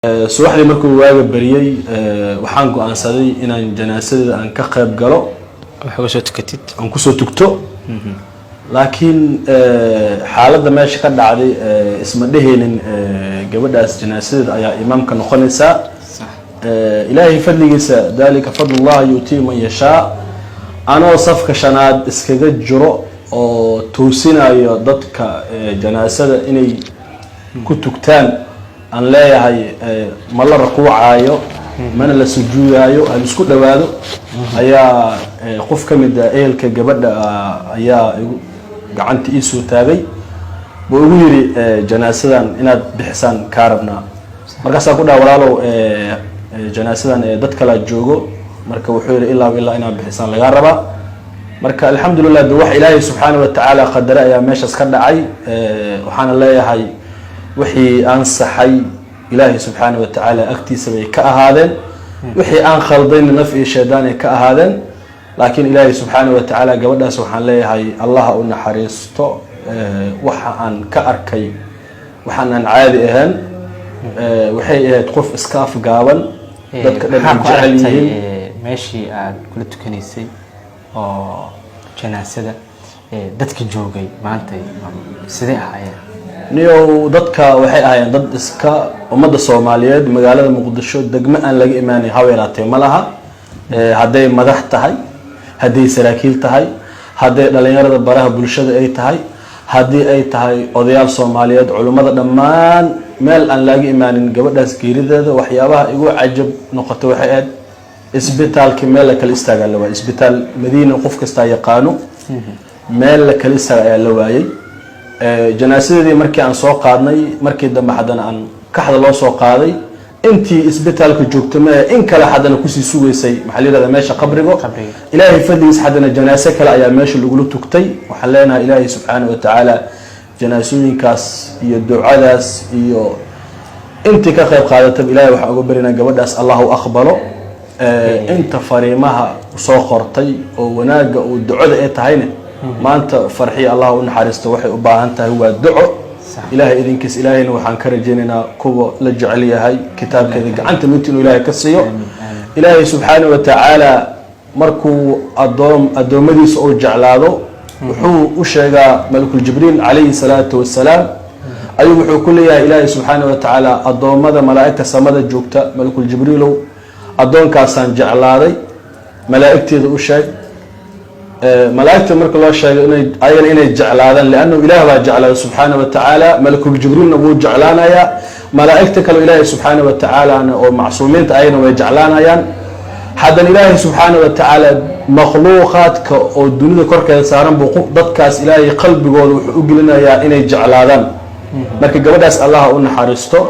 subaxdii markuu waaga bariyay waxaan go'aansaday inaan janaasada aan ka qayb galo aan ku soo tugto laakiin xaaladda meesha ka dhacday isma dheheenin gabadhaas janaasada ayaa imaamka noqonaysa ilaahay fadligiisa dalika fadlullah yuti man yasha anoo safka shanaad iskaga jiro oo toosinayo dadka janaasada inay ku tugtaan aan leeyahay ma la rakuucaayo mana la sujuudayo aan isku dhawaado ayaa qof kamid ah ehelka gabadha ayaa gacanta ii soo taagay buu ugu yiri janaasadan inaad bixisaan ka rabnaa markaas aan ku dhaw walaalow janaasadan dad kala joogo marka wuxuu yiri ilaa inaad bixisaan laga rabaa marka alxamdulillah wax ilaahay subhanahu wa ta'ala qadara ayaa meeshas ka dhacay waxaan leeyahay wixii aan saxay ilaahay subhanahu wa ta'ala agtiisa bay ka ahaadeen wixii aan khaldayn naf iyo shaydaan ay ka ahaadeen laakiin ilaahay subhanahu wa ta'ala gabadhaas waxaan leeyahay allah u naxariisto waxa aan ka arkay waxaan aan caadi ahaan waxay ahayd qof iska afgaaban dadka dhan jecel yihiin meeshii aad kula tukanaysay oo janaasada dadka joogay maanta sidee ahaayeen niyo dadka waxay ahaayeen dad iska umada Soomaaliyeed magaalada Muqdisho degmo aan laga iimaanay haweeraatay malaha haday madax tahay haday saraakiil tahay haday dhalinyarada baraha bulshada ay tahay hadii ay tahay odayaal Soomaaliyeed culimada dhamaan meel aan laga iimaanin gabadhaas geerideeda waxyaabaha igu cajab noqotay waxay ahayd isbitaalka meel la kala istaaga la waayay isbitaal Madiina qof kasta yaqaano meel la kala istaaga la waayay janaasadii markii aan soo qaadnay markii dambe hadana aan ka xad loo soo qaaday intii isbitaalka joogtay ma in kala hadana ku sii suugaysay maxalliga meesha qabrigo ilaahay fadliis hadana janaasa kale ayaa meesha lagu tugtay waxa leenahay ilaahay subhanahu wa ta'ala janaasooyinkaas iyo ducadaas iyo intii ka qayb qaadatay ilaahay waxa ugu barinaa gabadhaas Allahu aqbalo inta fariimaha soo qortay oo wanaaga oo ducada ay tahayna maanta farxi Allah u naxariisto waxay u baahan tahay waa duco ilaahay idinkiis ilaahayna waxaan ka rajaynaynaa kuwa la jecel yahay kitaabkeeda gacanta mintii ilaahay ka siiyo ilaahay subhanahu wa ta'ala markuu adoomadiisa oo jeclaado wuxuu u sheegaa malakul jibriil alayhi salatu wassalaam ayuu wuxuu ku leeyahay ilaahay subhanahu wa ta'ala adoomada malaa'ikta samada joogta malakul jibriil adoonkaasaan jeclaaday malaa'ikteeda u sheeg ملائكة مرك الله شيء إنه جعلان لأنه إله جعله سبحانه وتعالى ملك الجبريل نبو جعلانا يا ملائكة كانوا إله سبحانه وتعالى ومعصومين أين وجعلانا يا حدا إله سبحانه وتعالى مخلوقات والدنيا كركة سارن بقوق ضدكاس إلهي قلب جود وجلنا يا إنه جعلان مرك جود أسأل الله أن حرسته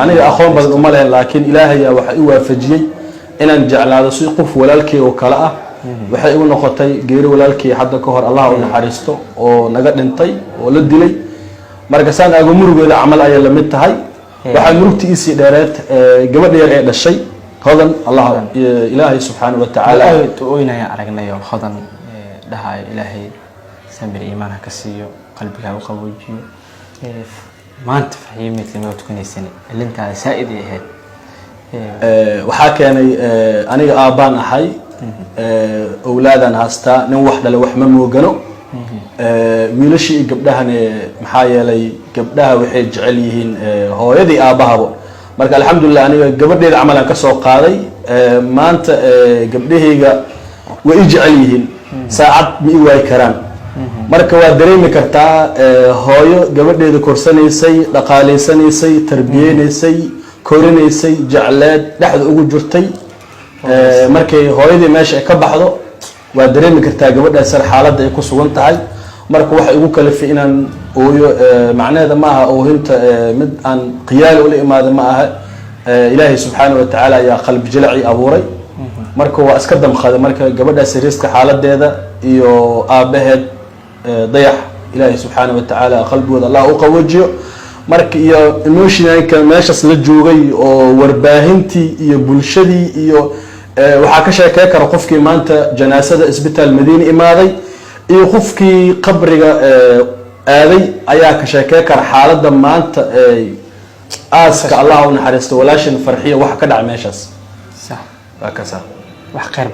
أنا أخون بس أمله لكن إلهي وفجي إن جعلان سيقف ولا الكي وكلاء waxay u noqotay geeri walaalkii hadda ka hor Allah uu naxariisto oo naga dhintay oo la dilay marka saan aagu murugeeda amal ay la mid tahay waxa murugtiisii dheereed gabadh yar ee dhashay hodan Allah ilaahay subhanahu wa ta'ala oo inay aragnayo hodan dhahay ilaahay samir iimaan ka siiyo qalbiga u qaboojiyo maanta fahimtay ma tukanaysan ilinta saa'id ahayd waxa keenay aniga aabaan ahay أولادنا هستا نوح دل وحمة موجنو ويلشي قبلها محايا لي قبلها وحج عليهن هو يدي آبها مرك الحمد لله أنا قبل ده عملا كسر قاضي ما أنت قبله ويج عليهن ساعات بيواي كرام مرك ودريم كرتا هاي قبل ده كورسني سي لقالي سني سي تربية سي كورني سي جعلات لحد أقول جرتي markay hooyadii meesha ka baxdo waa dareemi kartaa gabadha sar xaaladda ay ku sugan tahay marka waxa ugu kalifay inaan ooyo macnaheeda ma aha oohinta mid aan qiyaal u imaado ma aha ilaahay subhanahu wa ta'ala ya qalbi jilci abuuray marka waa iska damqaday marka gabadha sariiska xaaladeeda iyo aabaheed dayax ilaahay subhanahu wa ta'ala qalbigooda Allah u qawajiyo marka iyo emotionalka meeshas la joogay oo warbaahintii iyo bulshadii iyo waxa ka sheekay kara qofkii maanta janaasada isbitaal Madiina imaaday iyo qofkii qabriga aaday ayaa ka sheekay kara xaaladda maanta aaska allah u naxariisto walaashin farxiyo waxa ka dhacay meeshaas صح waa ka saa wax khayr